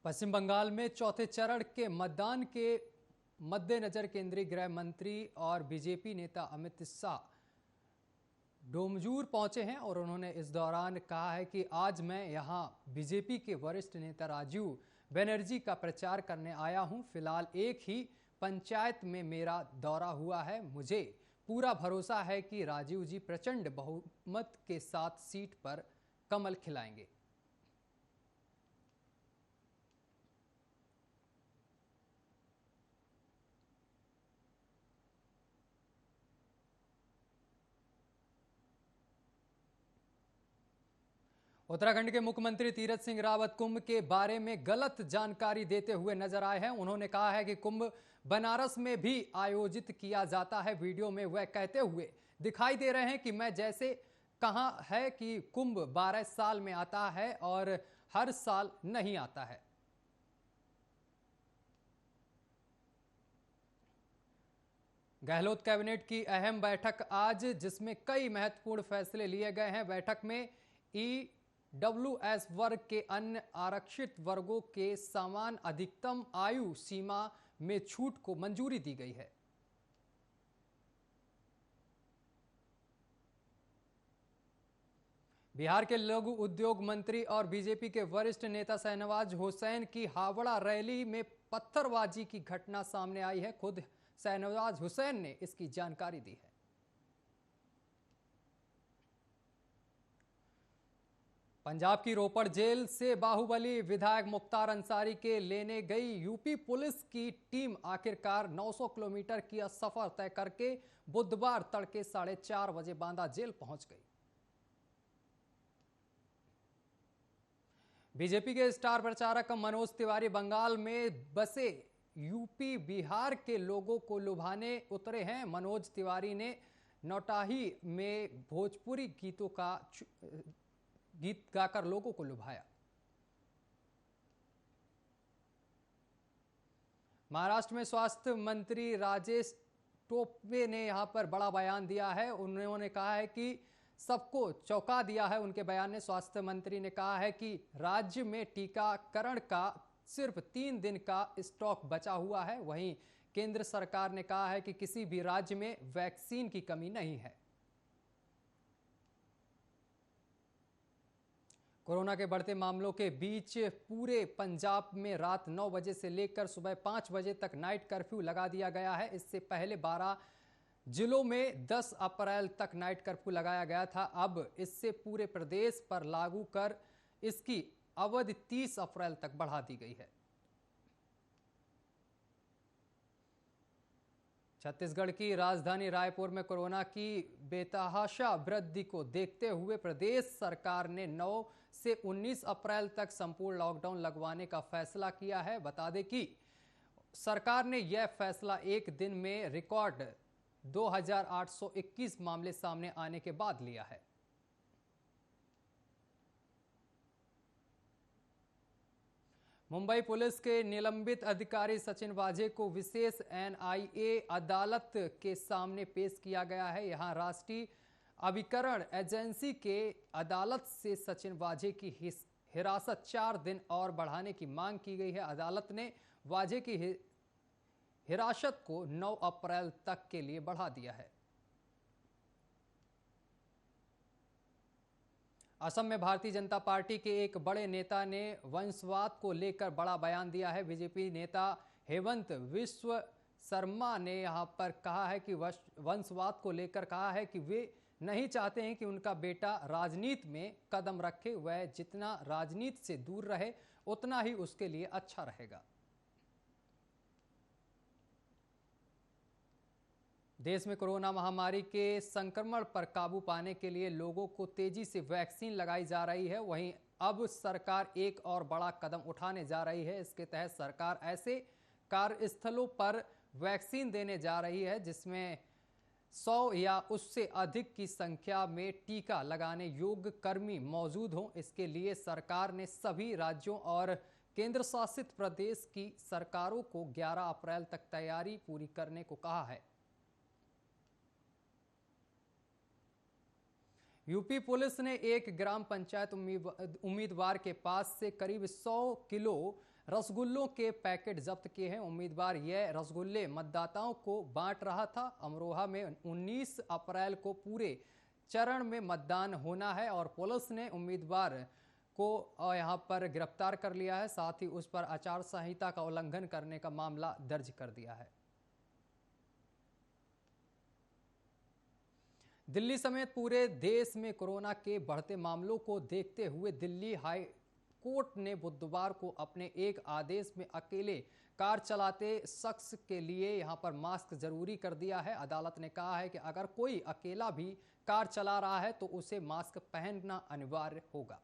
पश्चिम बंगाल में चौथे चरण के मतदान के मद्देनजर केंद्रीय गृह मंत्री और बीजेपी नेता अमित शाह डोमजूर पहुंचे हैं और उन्होंने इस दौरान कहा है कि आज मैं यहां बीजेपी के वरिष्ठ नेता राजीव बनर्जी का प्रचार करने आया हूं। फिलहाल एक ही पंचायत में मेरा दौरा हुआ है। मुझे पूरा भरोसा है कि राजीव जी प्रचंड बहुमत के साथ सीट पर कमल खिलाएंगे। उत्तराखंड के मुख्यमंत्री तीरथ सिंह रावत कुंभ के बारे में गलत जानकारी देते हुए नजर आए हैं। उन्होंने कहा है कि कुंभ बनारस में भी आयोजित किया जाता है। वीडियो में वह कहते हुए दिखाई दे रहे हैं कि मैं जैसे कहा है कि कुंभ 12 साल में आता है और हर साल नहीं आता है। गहलोत कैबिनेट की अहम बैठक आज, जिसमें कई महत्वपूर्ण फैसले लिए गए हैं। बैठक में ईडब्ल्यूएस वर्ग के अन्य आरक्षित वर्गों के समान अधिकतम आयु सीमा में छूट को मंजूरी दी गई है। बिहार के लघु उद्योग मंत्री और बीजेपी के वरिष्ठ नेता शहनवाज हुसैन की हावड़ा रैली में पत्थरबाजी की घटना सामने आई है। खुद शहनवाज हुसैन ने इसकी जानकारी दी है। पंजाब की रोपड़ जेल से बाहुबली विधायक मुख्तार अंसारी के लेने गई यूपी पुलिस की टीम आखिरकार 900 किलोमीटर की सफर तय करके बुधवार तड़के 4:30 बजे बांदा जेल पहुंच गई। बीजेपी के स्टार प्रचारक मनोज तिवारी बंगाल में बसे यूपी बिहार के लोगों को लुभाने उतरे हैं। मनोज तिवारी ने नौटाही में भोजपुरी गीत गाकर लोगों को लुभाया। महाराष्ट्र में स्वास्थ्य मंत्री राजेश टोपे ने यहां पर बड़ा बयान दिया है। उन्होंने कहा है कि सबको चौंका दिया है। उनके बयान में स्वास्थ्य मंत्री ने कहा है कि राज्य में टीकाकरण का सिर्फ 3 दिन का स्टॉक बचा हुआ है। वहीं केंद्र सरकार ने कहा है कि किसी भी राज्य में वैक्सीन की कमी नहीं है। कोरोना के बढ़ते मामलों के बीच पूरे पंजाब में रात 9 बजे से लेकर सुबह 5 बजे तक नाइट कर्फ्यू लगा दिया गया है। इससे पहले 12 जिलों में 10 अप्रैल तक नाइट कर्फ्यू लगाया गया था। अब इससे पूरे प्रदेश पर लागू कर इसकी अवधि 30 अप्रैल तक बढ़ा दी गई है। छत्तीसगढ़ की राजधानी रायपुर में कोरोना की बेतहाशा वृद्धि को देखते हुए प्रदेश सरकार ने 9 से 19 अप्रैल तक संपूर्ण लॉकडाउन लगवाने का फैसला किया है। बता दें कि सरकार ने यह फैसला एक दिन में रिकॉर्ड 2821 मामले सामने आने के बाद लिया है। मुंबई पुलिस के निलंबित अधिकारी सचिन वाझे को विशेष एनआईए अदालत के सामने पेश किया गया है। यहां राष्ट्रीय अभिकरण एजेंसी के अदालत से सचिन वाझे की हिरासत 4 दिन और बढ़ाने की मांग की गई है। अदालत ने वाझे की हिरासत को 9 अप्रैल तक के लिए बढ़ा दिया है। असम में भारतीय जनता पार्टी के एक बड़े नेता ने वंशवाद को लेकर बड़ा बयान दिया है। बीजेपी नेता हेमंत विश्व शर्मा ने यहां पर कहा है कि वंशवाद को लेकर कहा है कि वे नहीं चाहते हैं कि उनका बेटा राजनीति में कदम रखे। वह जितना राजनीति से दूर रहे उतना ही उसके लिए अच्छा रहेगा। देश में कोरोना महामारी के संक्रमण पर काबू पाने के लिए लोगों को तेजी से वैक्सीन लगाई जा रही है। वहीं अब सरकार एक और बड़ा कदम उठाने जा रही है। इसके तहत सरकार ऐसे कार्यस्थलों पर वैक्सीन देने जा रही है जिसमें 100 या उससे अधिक की संख्या में टीका लगाने योग्य कर्मी मौजूद हों। इसके लिए सरकार ने सभी राज्यों और केंद्र शासित प्रदेश की सरकारों को 11 अप्रैल तक तैयारी पूरी करने को कहा है। यूपी पुलिस ने एक ग्राम पंचायत उम्मीदवार के पास से करीब 100 किलो रसगुल्लों के पैकेट जब्त किए हैं। उम्मीदवार यह रसगुल्ले मतदाताओं को बांट रहा था। अमरोहा में 19 अप्रैल को पूरे चरण में मतदान होना है और पुलिस ने उम्मीदवार को यहां पर गिरफ्तार कर लिया है। साथ ही उस पर आचार संहिता का उल्लंघन करने का मामला दर्ज कर दिया है। दिल्ली समेत पूरे देश में कोरोना के बढ़ते मामलों को देखते हुए दिल्ली हाई कोर्ट ने बुधवार को अपने एक आदेश में अकेले कार चलाते शख्स के लिए यहां पर मास्क जरूरी कर दिया है। अदालत ने कहा है कि अगर कोई अकेला भी कार चला रहा है तो उसे मास्क पहनना अनिवार्य होगा।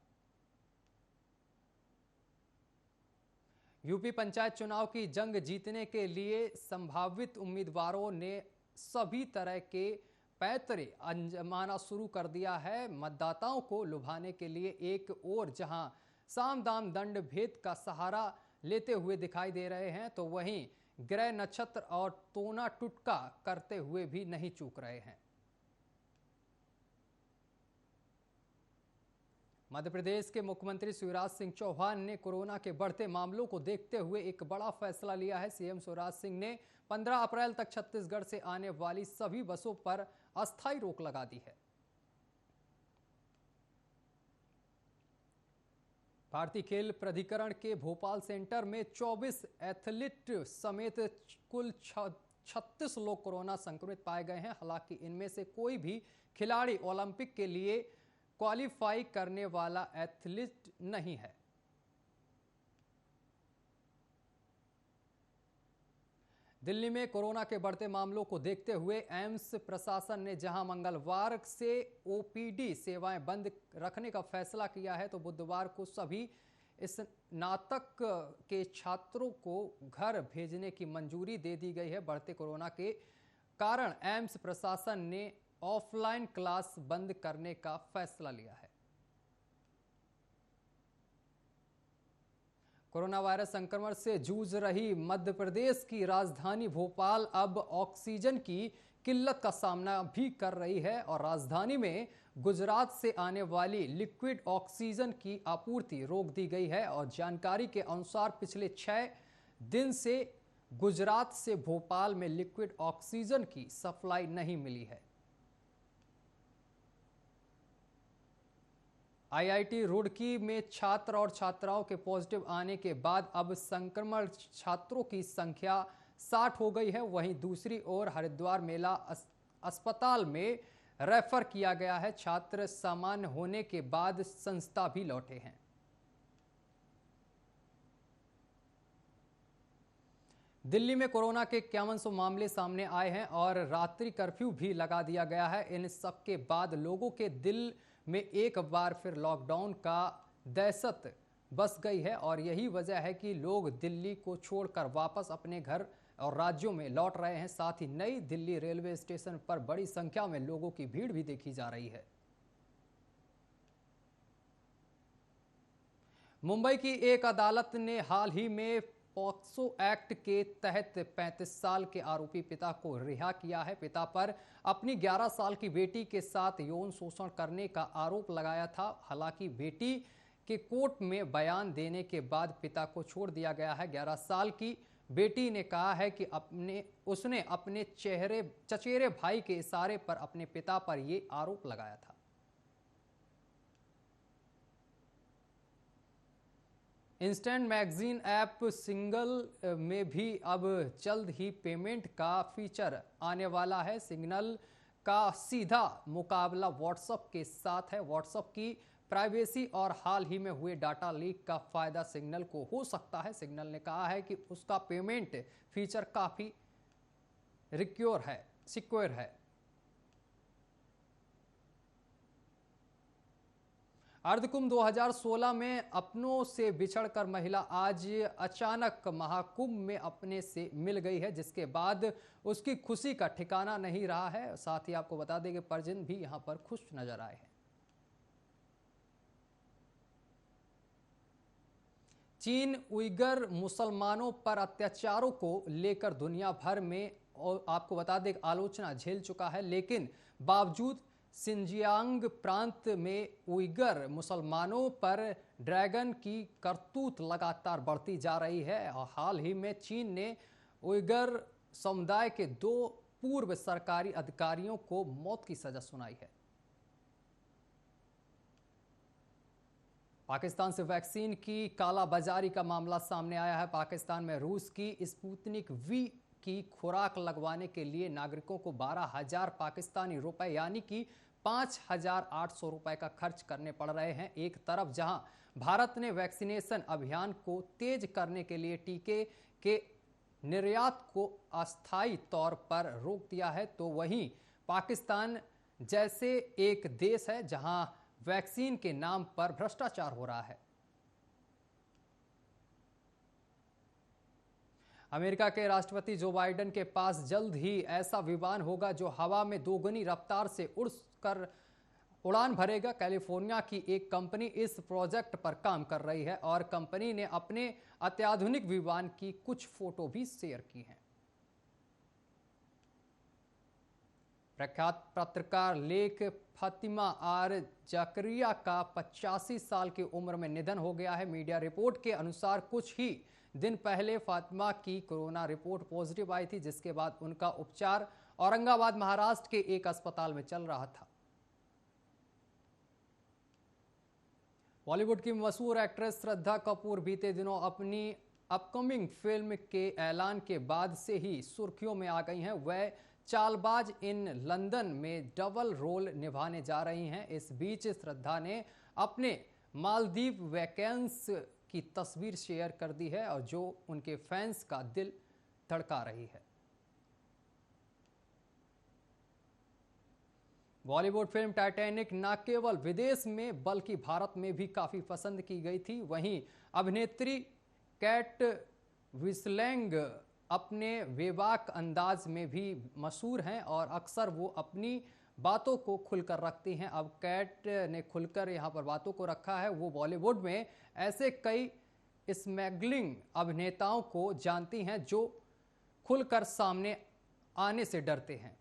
यूपी पंचायत चुनाव की जंग जीतने के लिए संभावित उम्मीदवारों ने सभी तरह के पैतरे आजमाना शुरू कर दिया है। मतदाताओं को लुभाने के लिए एक और जहां साम दाम दंड भेद का सहारा लेते हुए दिखाई दे रहे हैं तो वहीं ग्रह नक्षत्र और टोना टुटका करते हुए भी नहीं चूक रहे हैं। मध्य प्रदेश के मुख्यमंत्री शिवराज सिंह चौहान ने कोरोना के बढ़ते मामलों को देखते हुए एक बड़ा फैसला लिया है। सीएम शिवराज सिंह ने 15 अप्रैल तक छत्तीसगढ़ से आने वाली सभी बसों पर अस्थायी रोक लगा दी है। भारतीय खेल प्राधिकरण के भोपाल सेंटर में 24 एथलीट समेत कुल 36 लोग कोरोना संक्रमित पाए गए हैं। हालांकि इनमें से कोई भी खिलाड़ी ओलंपिक के लिए क्वालिफाई करने वाला एथलीट नहीं है। दिल्ली में कोरोना के बढ़ते मामलों को देखते हुए एम्स प्रशासन ने जहां मंगलवार से ओपीडी सेवाएं बंद रखने का फैसला किया है तो बुधवार को सभी स्नातक के छात्रों को घर भेजने की मंजूरी दे दी गई है। बढ़ते कोरोना के कारण एम्स प्रशासन ने ऑफलाइन क्लास बंद करने का फैसला लिया है। कोरोना वायरस संक्रमण से जूझ रही मध्य प्रदेश की राजधानी भोपाल अब ऑक्सीजन की किल्लत का सामना भी कर रही है और राजधानी में गुजरात से आने वाली लिक्विड ऑक्सीजन की आपूर्ति रोक दी गई है और जानकारी के अनुसार पिछले 6 दिन से गुजरात से भोपाल में लिक्विड ऑक्सीजन की सप्लाई नहीं मिली है। आईआईटी रुड़की में छात्र और छात्राओं के पॉजिटिव आने के बाद अब संक्रमण छात्रों की संख्या 60 हो गई है। वहीं दूसरी ओर हरिद्वार मेला अस्पताल में रेफर किया गया है। छात्र सामान्य होने के बाद संस्था भी लौटे हैं। दिल्ली में कोरोना के 5100 मामले सामने आए हैं और रात्रि कर्फ्यू भी लगा दिया गया है। इन सब के बाद लोगों के दिल में एक बार फिर लॉकडाउन का दहशत बस गई है और यही वजह है कि लोग दिल्ली को छोड़कर वापस अपने घर और राज्यों में लौट रहे हैं। साथ ही नई दिल्ली रेलवे स्टेशन पर बड़ी संख्या में लोगों की भीड़ भी देखी जा रही है। मुंबई की एक अदालत ने हाल ही में पॉक्सो एक्ट के तहत 35 साल के आरोपी पिता को रिहा किया है। पिता पर अपनी 11 साल की बेटी के साथ यौन शोषण करने का आरोप लगाया था। हालांकि बेटी के कोर्ट में बयान देने के बाद पिता को छोड़ दिया गया है। 11 साल की बेटी ने कहा है कि उसने अपने चचेरे भाई के इशारे पर अपने पिता पर यह आरोप लगाया था। इंस्टेंट मैगजीन ऐप सिग्नल में भी अब जल्द ही पेमेंट का फीचर आने वाला है। सिग्नल का सीधा मुकाबला व्हाट्सएप के साथ है। व्हाट्सएप की प्राइवेसी और हाल ही में हुए डाटा लीक का फायदा सिग्नल को हो सकता है। सिग्नल ने कहा है कि उसका पेमेंट फीचर काफी सिक्योर है। अर्धकुंभ 2016 में अपनों से बिछड़कर महिला आज अचानक महाकुंभ में अपने से मिल गई है, जिसके बाद उसकी खुशी का ठिकाना नहीं रहा है। साथ ही आपको बता दें कि परजिन भी यहां पर खुश नजर आए हैं। चीन उइगर मुसलमानों पर अत्याचारों को लेकर दुनिया भर में और आपको बता दें आलोचना झेल चुका है, लेकिन बावजूद सिंजियांग प्रांत में उइगर मुसलमानों पर ड्रैगन की करतूत लगातार बढ़ती जा रही है और हाल ही में चीन ने उइगर समुदाय के 2 पूर्व सरकारी अधिकारियों को मौत की सजा सुनाई है। पाकिस्तान से वैक्सीन की कालाबाजारी का मामला सामने आया है। पाकिस्तान में रूस की स्पुतनिक वी की खुराक लगवाने के लिए नागरिकों को 12,000 पाकिस्तानी रुपए यानी कि 5,800 रुपए का खर्च करने पड़ रहे हैं। एक तरफ जहां भारत ने वैक्सीनेशन अभियान को तेज करने के लिए टीके के निर्यात को अस्थायी तौर पर रोक दिया है, तो वहीं पाकिस्तान जैसे एक देश है जहां वैक्सीन के नाम पर भ्रष्टाचार हो रहा है। अमेरिका के राष्ट्रपति जो बाइडेन के पास जल्द ही ऐसा विमान होगा जो हवा में 2 गुनी रफ्तार से उड़कर उड़ान भरेगा। कैलिफोर्निया की एक कंपनी इस प्रोजेक्ट पर काम कर रही है और कंपनी ने अपने अत्याधुनिक विमान की कुछ फोटो भी शेयर की हैं। प्रख्यात पत्रकार लेख फातिमा आर जकरिया का 85 साल की उम्र में निधन हो गया है। मीडिया रिपोर्ट के अनुसार कुछ ही दिन पहले फातिमा की कोरोना रिपोर्ट पॉजिटिव आई थी, जिसके बाद उनका उपचार औरंगाबाद महाराष्ट्र के एक अस्पताल में चल रहा था। बॉलीवुड की मशहूर एक्ट्रेस श्रद्धा कपूर बीते दिनों अपनी अपकमिंग फिल्म के ऐलान के बाद से ही सुर्खियों में आ गई हैं। वह चालबाज इन लंदन में डबल रोल निभाने जा रही हैं। इस बीच श्रद्धा ने अपने मालदीव वैकेंस की तस्वीर शेयर कर दी है और जो उनके फैंस का दिल धड़का रही है। बॉलीवुड फिल्म टाइटैनिक न केवल विदेश में बल्कि भारत में भी काफी पसंद की गई थी। वहीं अभिनेत्री केट विंसलेट अपने बेबाक अंदाज में भी मशहूर हैं और अक्सर वो अपनी बातों को खुलकर रखती हैं। अब कैट ने खुलकर यहाँ पर बातों को रखा है। वो बॉलीवुड में ऐसे कई स्मगलिंग अभिनेताओं को जानती हैं जो खुलकर सामने आने से डरते हैं।